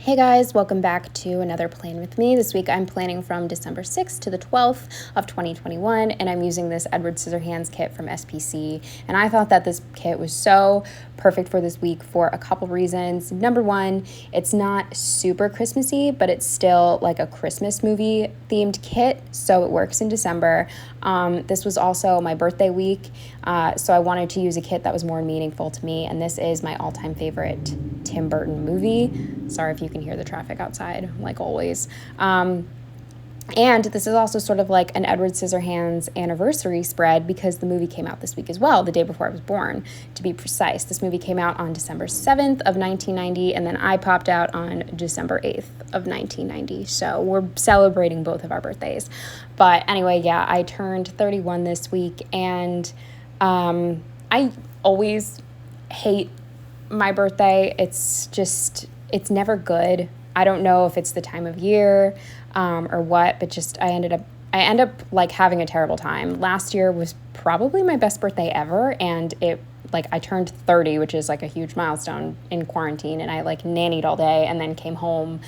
Hey guys, welcome back to another plan with me. This week I'm planning from December 6th to the 12th of 2021, and I'm using this Edward Scissorhands kit from SPC. And I thought that this kit was so perfect for this week for a couple reasons. Number one, it's not super Christmassy, but it's still like a Christmas movie themed kit, so it works in December. This was also my birthday week, so I wanted to use a kit that was more meaningful to me, and this is my all-time favorite Tim Burton movie. Sorry if you can hear the traffic outside, like always. And this is also sort of like an Edward Scissorhands anniversary spread because the movie came out this week as well, the day before I was born, to be precise. This movie came out on December 7th of 1990, and then I popped out on December 8th of 1990. So we're celebrating both of our birthdays. But anyway, yeah, I turned 31 this week, and I always hate my birthday. It's never good. I don't know if it's the time of year or what, but just I end up like having a terrible time. Last year was probably my best birthday ever, and I turned 30, which is like a huge milestone in quarantine, and I like nannied all day and then came home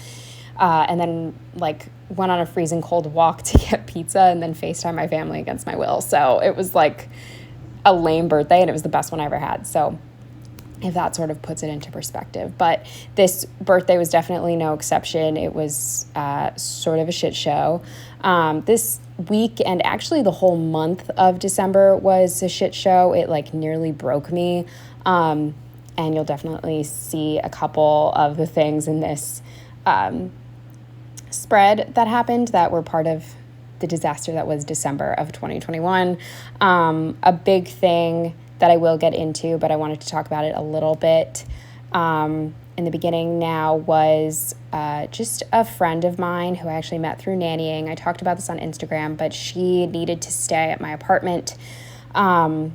and then like went on a freezing cold walk to get pizza and then FaceTime my family against my will. So it was like a lame birthday, and it was the best one I ever had. So if that sort of puts it into perspective. But this birthday was definitely no exception. It was sort of a shit show. This week and actually the whole month of December was a shit show. It like nearly broke me. And you'll definitely see a couple of the things in this spread that happened that were part of the disaster that was December of 2021. A big thing that I will get into, but I wanted to talk about it a little bit in the beginning now, was just a friend of mine who I actually met through nannying. I talked about this on Instagram, but she needed to stay at my apartment. And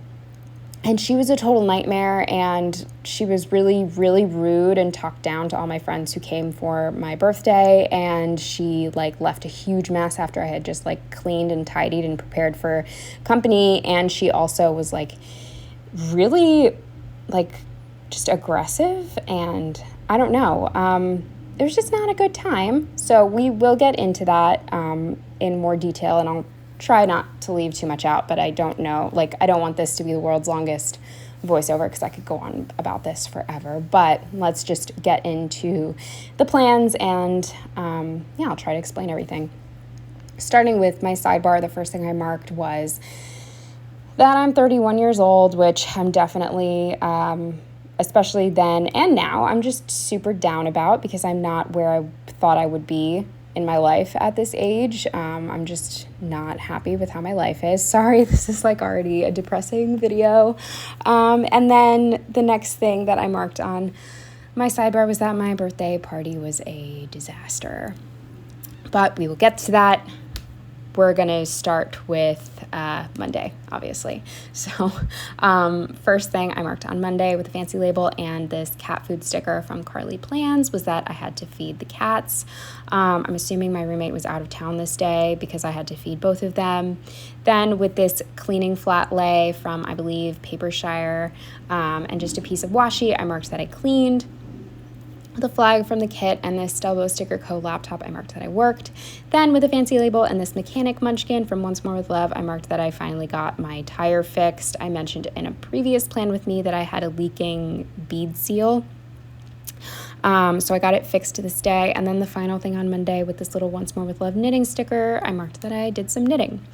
she was a total nightmare, and she was really, really rude and talked down to all my friends who came for my birthday, and she like left a huge mess after I had just like cleaned and tidied and prepared for company. And she also was like really like just aggressive, and I don't know, it was just not a good time. So we will get into that in more detail, and I'll try not to leave too much out, but I don't know, like I don't want this to be the world's longest voiceover because I could go on about this forever. But let's just get into the plans, and I'll try to explain everything. Starting with my sidebar, the first thing I marked was that I'm 31 years old, which I'm definitely, especially then and now, I'm just super down about because I'm not where I thought I would be in my life at this age. I'm just not happy with how my life is. Sorry, this is like already a depressing video. And then the next thing that I marked on my sidebar was that my birthday party was a disaster. But we will get to that. We're going to start with Monday, obviously. So first thing I marked on Monday with a fancy label and this cat food sticker from Carly Plans was that I had to feed the cats. I'm assuming my roommate was out of town this day because I had to feed both of them. Then with this cleaning flat lay from, I believe, Papershire, and just a piece of washi, I marked that I cleaned. The flag from the kit and this Stelbo Sticker Co. laptop, I marked that I worked. Then with a fancy label and this mechanic munchkin from Once More With Love, I marked that I finally got my tire fixed. I mentioned in a previous plan with me that I had a leaking bead seal. So I got it fixed to this day. And then the final thing on Monday with this little Once More With Love knitting sticker, I marked that I did some knitting.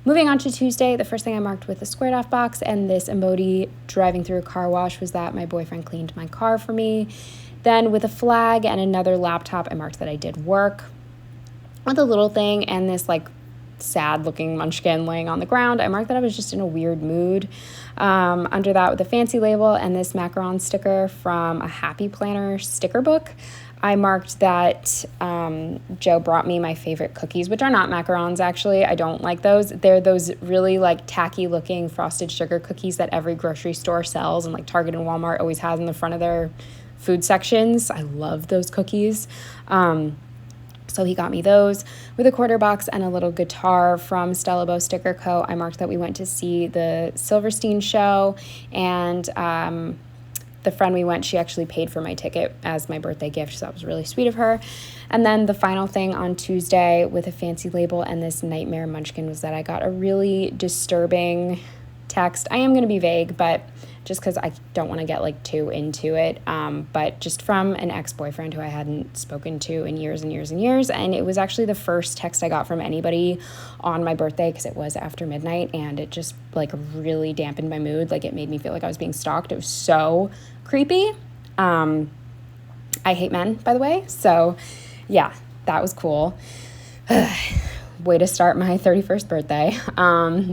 Moving on to Tuesday, the first thing I marked with a squared off box and this emoji driving through a car wash was that my boyfriend cleaned my car for me. Then with a flag and another laptop, I marked that I did work. With a little thing and this like sad looking munchkin laying on the ground, I marked that I was just in a weird mood. Under that with a fancy label and this macaron sticker from a Happy Planner sticker book, I marked that Joe brought me my favorite cookies, which are not macarons actually. I don't like those. They're those really like tacky looking frosted sugar cookies that every grocery store sells, and like Target and Walmart always has in the front of their food sections. I love those cookies. So he got me those with a quarter box and a little guitar from Stelbo Sticker Co. I marked that we went to see the Silverstein show, and the friend we went, she actually paid for my ticket as my birthday gift, so that was really sweet of her. And then the final thing on Tuesday with a fancy label and this nightmare munchkin was that I got a really disturbing text. I am going to be vague, but just because I don't want to get like too into it, but just from an ex-boyfriend who I hadn't spoken to in years and years and years, and it was actually the first text I got from anybody on my birthday because it was after midnight, and it just like really dampened my mood. Like it made me feel like I was being stalked. It was so creepy. I hate men, by the way, so yeah, that was cool. Way to start my 31st birthday.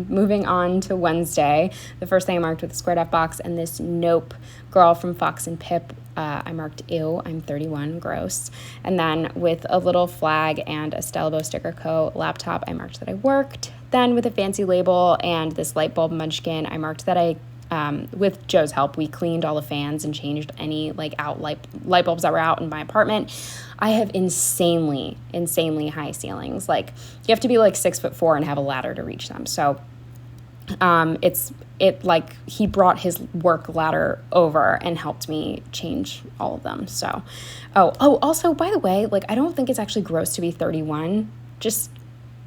Moving on to Wednesday, the first thing I marked with a squared off box and this Nope girl from Fox and Pip, I marked ew, I'm 31, gross. And then with a little flag and a Stella Bow Sticker Co. laptop, I marked that I worked. Then with a fancy label and this light bulb munchkin, I marked that I with Joe's help, we cleaned all the fans and changed any like out light bulbs that were out in my apartment. I have insanely high ceilings. Like you have to be like 6'4" and have a ladder to reach them. So it like he brought his work ladder over and helped me change all of them. So, also by the way, like I don't think it's actually gross to be 31. Just,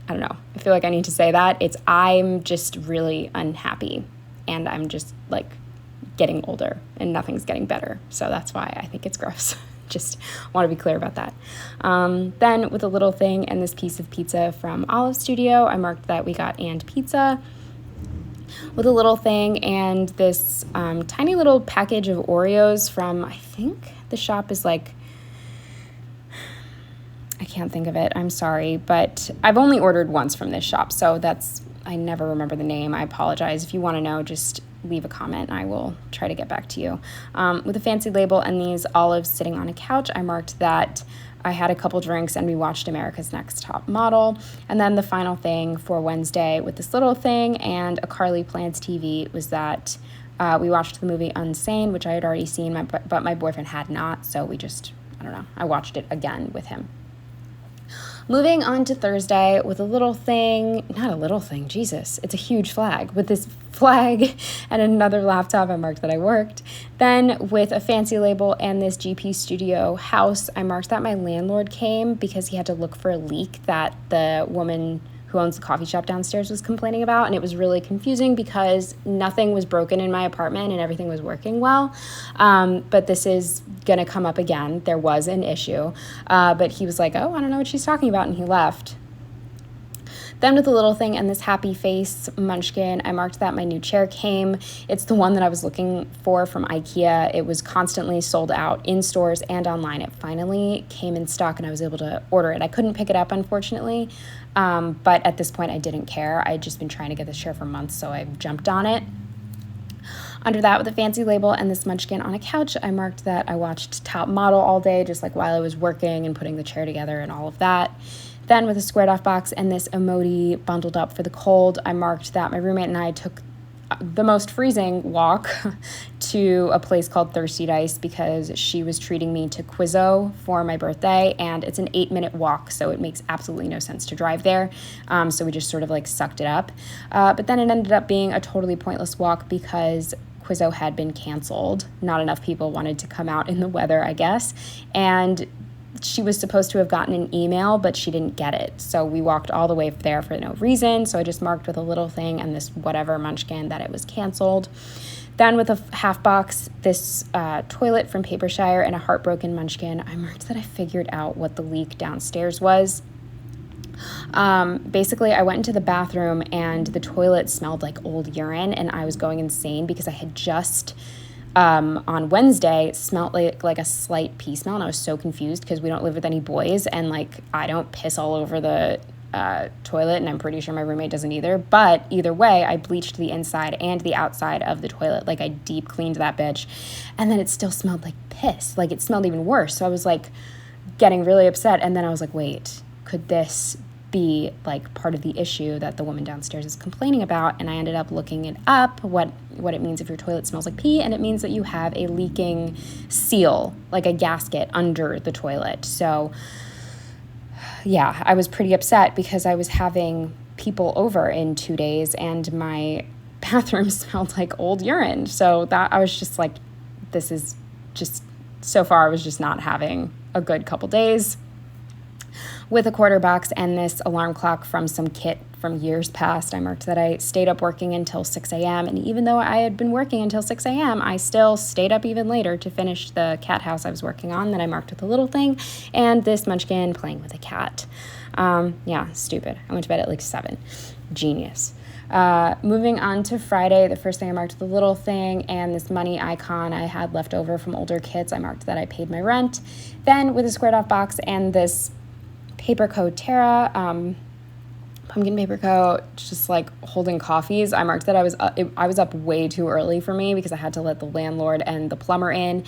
I don't know. I feel like I need to say that. I'm just really unhappy. And I'm just like getting older and nothing's getting better. So that's why I think it's gross. Just want to be clear about that. Then with a little thing and this piece of pizza from Olive Studio, I marked that we got and pizza. With a little thing and this tiny little package of Oreos from, I think the shop is like, I can't think of it. I'm sorry, but I've only ordered once from this shop. So I never remember the name. I apologize. If you want to know, just leave a comment and I will try to get back to you. With a fancy label and these olives sitting on a couch, I marked that I had a couple drinks and we watched America's Next Top Model. And then the final thing for Wednesday with this little thing and a Carly Plans TV was that we watched the movie Unsane, which I had already seen, but my boyfriend had not. So we just, I don't know, I watched it again with him. Moving on to Thursday with a little thing, not a little thing, Jesus, it's a huge flag. With this flag and another laptop, I marked that I worked. Then with a fancy label and this GP Studio house, I marked that my landlord came because he had to look for a leak that the woman who owns the coffee shop downstairs was complaining about, and it was really confusing because nothing was broken in my apartment and everything was working well. But this is going to come up again. There was an issue, but he was like, oh, I don't know what she's talking about, and he left. Then with the little thing and this happy face munchkin, I marked that my new chair came. It's the one that I was looking for from IKEA. It was constantly sold out in stores and online. It finally came in stock and I was able to order it. I couldn't pick it up, unfortunately, but at this point I didn't care. I had just been trying to get this chair for months, so I jumped on it. Under that, with a fancy label and this munchkin on a couch, I marked that I watched Top Model all day, just like while I was working and putting the chair together and all of that. Then with a squared off box and this emoji bundled up for the cold, I marked that my roommate and I took the most freezing walk to a place called Thirsty Dice because she was treating me to Quizzo for my birthday, and it's an 8-minute walk, so it makes absolutely no sense to drive there. So we just sort of like sucked it up. But then it ended up being a totally pointless walk because Quizzo had been canceled. Not enough people wanted to come out in the weather, I guess. And she was supposed to have gotten an email, but she didn't get it. So we walked all the way there for no reason. So I just marked with a little thing and this whatever munchkin that it was canceled. Then with a half box, this toilet from Papershire and a heartbroken munchkin, I marked that I figured out what the leak downstairs was. Basically, I went into the bathroom and the toilet smelled like old urine, and I was going insane because I had just on Wednesday smelled like a slight pee smell, and I was so confused because we don't live with any boys, and like I don't piss all over the toilet, and I'm pretty sure my roommate doesn't either. But either way, I bleached the inside and the outside of the toilet. Like I deep cleaned that bitch, and then it still smelled like piss. Like it smelled even worse. So I was like getting really upset, and then I was like, wait, could this be like part of the issue that the woman downstairs is complaining about? And I ended up looking it up, what it means if your toilet smells like pee, and it means that you have a leaking seal, like a gasket under the toilet. So yeah, I was pretty upset because I was having people over in 2 days and my bathroom smelled like old urine. So that I was just like, this is just, so far I was just not having a good couple days. With a quarter box and this alarm clock from some kit from years past, I marked that I stayed up working until 6 a.m. And even though I had been working until 6 a.m., I still stayed up even later to finish the cat house I was working on that I marked with a little thing, and this munchkin playing with a cat. Yeah, stupid. I went to bed at like 7. Genius. Moving on to Friday, the first thing I marked with a little thing and this money icon I had left over from older kits, I marked that I paid my rent. Then with a squared off box and this paper coat Terra, pumpkin paper coat, just like holding coffees, I marked that I was up way too early for me because I had to let the landlord and the plumber in.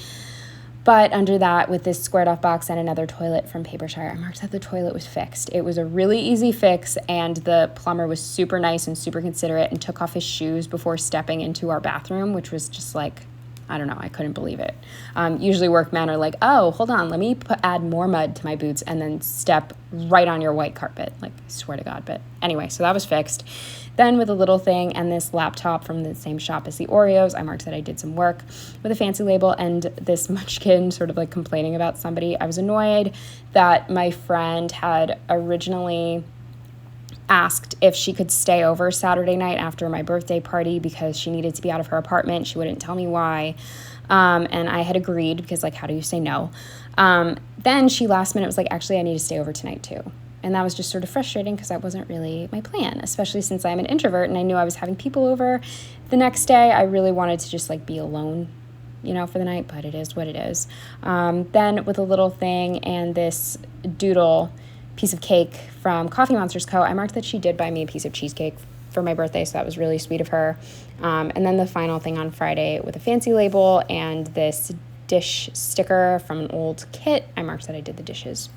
But under that, with this squared off box and another toilet from Papershire, I marked that the toilet was fixed. It was a really easy fix, and the plumber was super nice and super considerate and took off his shoes before stepping into our bathroom, which was just like, I don't know, I couldn't believe it. Usually workmen are like, oh, hold on, let me add more mud to my boots and then step right on your white carpet. Like, I swear to God. But anyway, so that was fixed. Then with a little thing and this laptop from the same shop as the Oreos, I marked that I did some work with a fancy label and this munchkin sort of like complaining about somebody. I was annoyed that my friend had originally asked if she could stay over Saturday night after my birthday party because she needed to be out of her apartment. She wouldn't tell me why. And I had agreed because, like, how do you say no? Then she last minute was like, actually, I need to stay over tonight too. And that was just sort of frustrating because that wasn't really my plan, especially since I'm an introvert and I knew I was having people over. The next day, I really wanted to just like be alone, you know, for the night, but it is what it is. Then with a little thing and this doodle piece of cake from Coffee Monsters Co., I marked that she did buy me a piece of cheesecake for my birthday, so that was really sweet of her. And then the final thing on Friday with a fancy label and this dish sticker from an old kit, I marked that I did the dishes.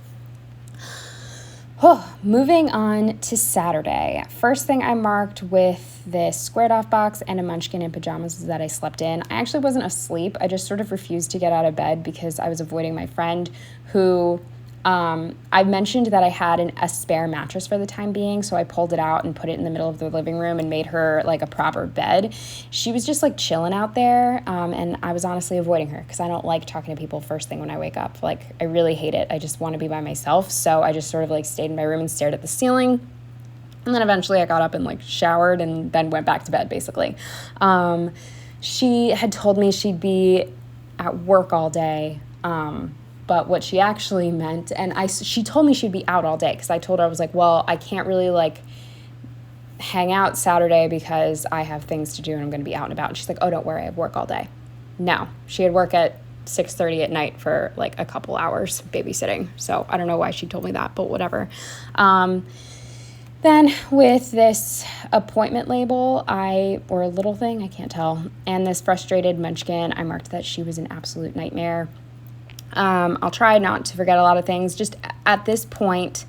Moving on to Saturday. First thing I marked with this squared off box and a munchkin in pajamas is that I slept in. I actually wasn't asleep. I just sort of refused to get out of bed because I was avoiding my friend who, I mentioned that I had a spare mattress for the time being, so I pulled it out and put it in the middle of the living room and made her like a proper bed. She was just like chilling out there, and I was honestly avoiding her because I don't like talking to people first thing when I wake up. Like, I really hate it. I just want to be by myself, so I just sort of like stayed in my room and stared at the ceiling. And then eventually I got up and like showered and then went back to bed, basically. She had told me she'd be at work all day, but what she actually meant, and she told me she'd be out all day because I told her, I was like, well, I can't really like hang out Saturday because I have things to do and I'm going to be out and about. And she's like, oh, don't worry, I have work all day. No, she had work at 6:30 at night for like a couple hours babysitting. So I don't know why she told me that, but whatever. Then with this appointment label, or a little thing, I can't tell, and this frustrated munchkin, I marked that she was an absolute nightmare. I'll try not to forget a lot of things. Just at this point,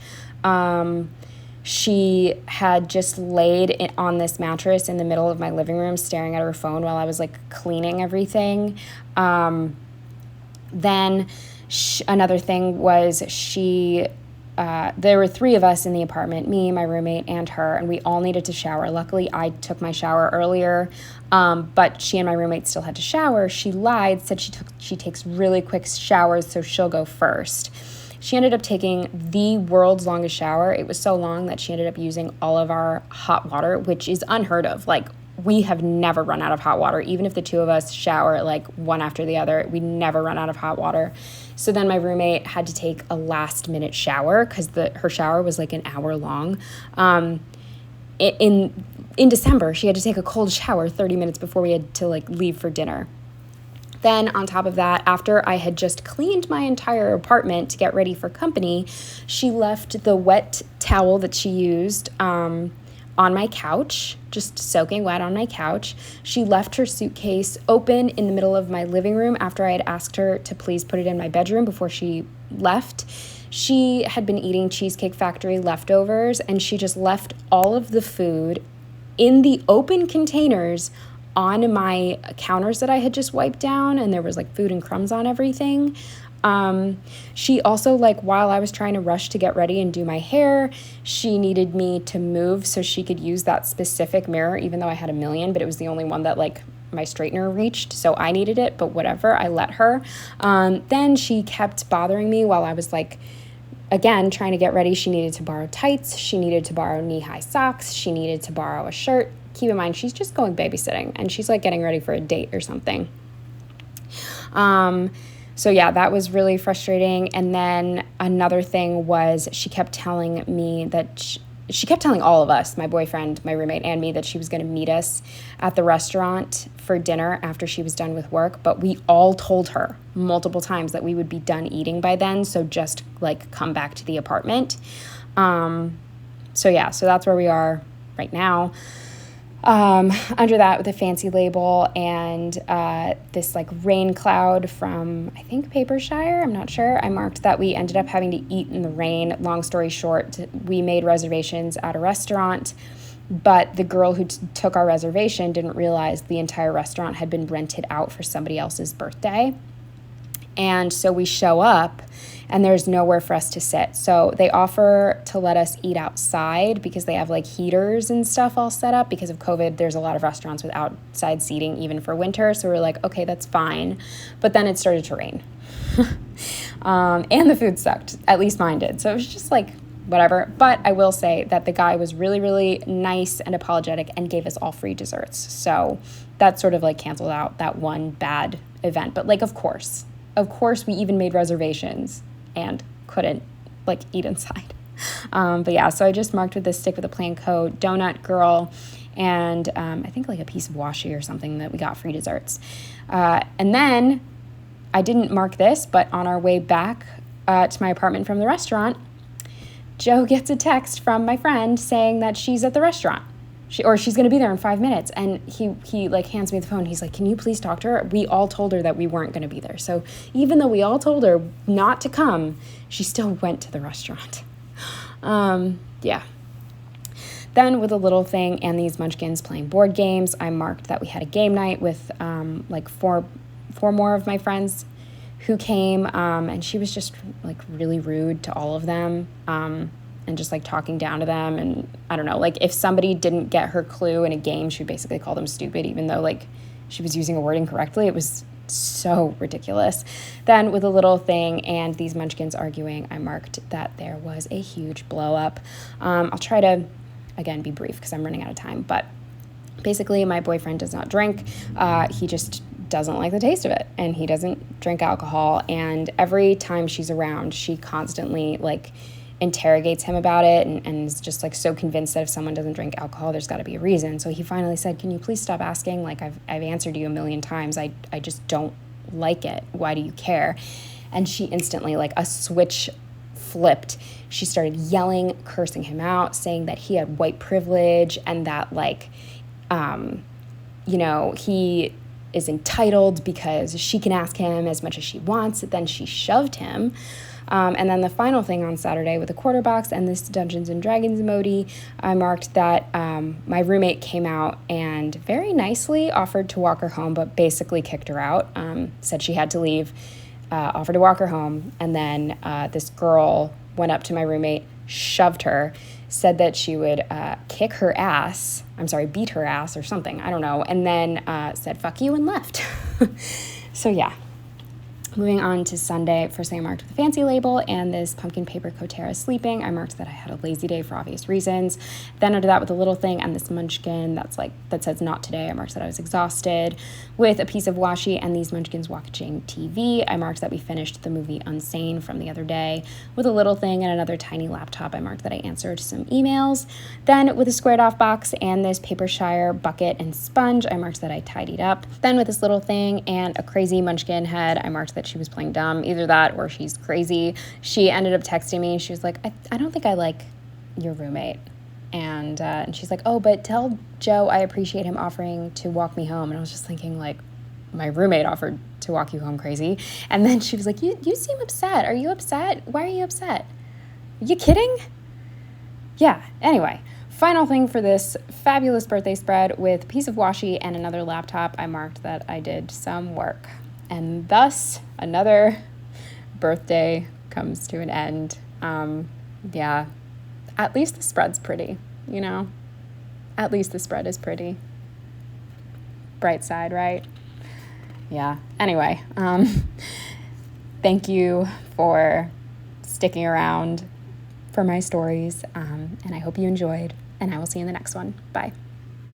she had just laid on this mattress in the middle of my living room staring at her phone while I was like cleaning everything. Then another thing was there were 3 of us in the apartment, me, my roommate, and her, and we all needed to shower. Luckily, I took my shower earlier, but she and my roommate still had to shower. She lied, said she takes really quick showers, so she'll go first. She ended up taking the world's longest shower. It was so long that she ended up using all of our hot water, which is unheard of. Like, we have never run out of hot water. Even if the 2 of us shower like one after the other, we never run out of hot water. So then my roommate had to take a last minute shower because her shower was like an hour long. In December, she had to take a cold shower 30 minutes before we had to like leave for dinner. Then on top of that, after I had just cleaned my entire apartment to get ready for company, she left the wet towel that she used on my couch, just soaking wet on my couch. She left her suitcase open in the middle of my living room after I had asked her to please put it in my bedroom before she left. She had been eating Cheesecake Factory leftovers, and she just left all of the food in the open containers on my counters that I had just wiped down, and there was like food and crumbs on everything. She also, like, while I was trying to rush to get ready and do my hair, she needed me to move so she could use that specific mirror, even though I had a million, but it was the only one that like my straightener reached, so I needed it, but whatever, I let her. Then she kept bothering me while I was like, again, trying to get ready. She needed to borrow tights. She needed to borrow knee-high socks. She needed to borrow a shirt. Keep in mind, she's just going babysitting, and she's like getting ready for a date or something. So yeah, that was really frustrating. And then another thing was she kept telling me that she kept telling all of us, my boyfriend, my roommate, and me, that she was going to meet us at the restaurant for dinner after she was done with work. But we all told her multiple times that we would be done eating by then. So just like come back to the apartment. So that's where we are right now. Under that with a fancy label and this like rain cloud from, I think, Papershire, I'm not sure. I marked that we ended up having to eat in the rain. Long story short, we made reservations at a restaurant, but the girl who took our reservation didn't realize the entire restaurant had been rented out for somebody else's birthday. And so we show up and there's nowhere for us to sit. So they offer to let us eat outside because they have like heaters and stuff all set up. Because of COVID, there's a lot of restaurants with outside seating even for winter. So we're like, okay, that's fine. But then it started to rain. And the food sucked. At least mine did. So it was just like, whatever. But I will say that the guy was really, really nice and apologetic and gave us all free desserts. So that sort of like canceled out that one bad event. But like, of course, we even made reservations and couldn't like eat inside. But yeah, so I just marked with this stick with a plain coat, donut girl, and I think like a piece of washi or something that we got free desserts. And then I didn't mark this, but on our way back to my apartment from the restaurant, Joe gets a text from my friend saying that she's at the restaurant. She's going to be there in 5 minutes. And he like hands me the phone. He's like, can you please talk to her? We all told her that we weren't going to be there. So even though we all told her not to come, she still went to the restaurant. Yeah. Then with a little thing and these munchkins playing board games, I marked that we had a game night with like four more of my friends who came. And she was just like really rude to all of them. And just like talking down to them. And I don't know, like if somebody didn't get her clue in a game, she would basically call them stupid, even though like she was using a word incorrectly. It was so ridiculous. Then with a little thing and these munchkins arguing, I marked that there was a huge blow up. I'll try to, again, be brief because I'm running out of time. But basically my boyfriend does not drink. He just doesn't like the taste of it. And he doesn't drink alcohol. And every time she's around, she constantly like interrogates him about it and is just like so convinced that if someone doesn't drink alcohol, there's got to be a reason. So he finally said, can you please stop asking? Like I've answered you a million times. I just don't like it. Why do you care? And she instantly, like a switch flipped. She started yelling, cursing him out, saying that he had white privilege and that like, he is entitled because she can ask him as much as she wants. Then she shoved him. And then the final thing on Saturday with a quarter box and this Dungeons and Dragons emoji, I marked that my roommate came out and very nicely offered to walk her home, but basically kicked her out, said she had to leave, offered to walk her home. And then this girl went up to my roommate, shoved her, said that she would beat her ass or something, I don't know, and then said, fuck you, and left. So yeah. Moving on to Sunday, first thing I marked with a fancy label and this pumpkin paper Kotera sleeping. I marked that I had a lazy day for obvious reasons. Then under that with a little thing and this munchkin that says not today, I marked that I was exhausted. With a piece of washi and these munchkins watching TV, I marked that we finished the movie Unsane from the other day. With a little thing and another tiny laptop, I marked that I answered some emails. Then with a squared off box and this Papershire bucket and sponge, I marked that I tidied up. Then with this little thing and a crazy munchkin head, I marked that she was playing dumb, either that or she's crazy. She ended up texting me. She was like, I don't think I like your roommate. And she's like, oh, but tell Joe I appreciate him offering to walk me home. And I was just thinking, like, my roommate offered to walk you home, crazy. And then she was like, you seem upset. Are you upset? Why are you upset? Are you kidding? Yeah, anyway. Final thing for this fabulous birthday spread with a piece of washi and another laptop, I marked that I did some work. And thus, another birthday comes to an end. Yeah, at least the spread's pretty, At least the spread is pretty. bright side, right? Yeah. Anyway, thank you for sticking around for my stories, and I hope you enjoyed, and I will see you in the next one. Bye.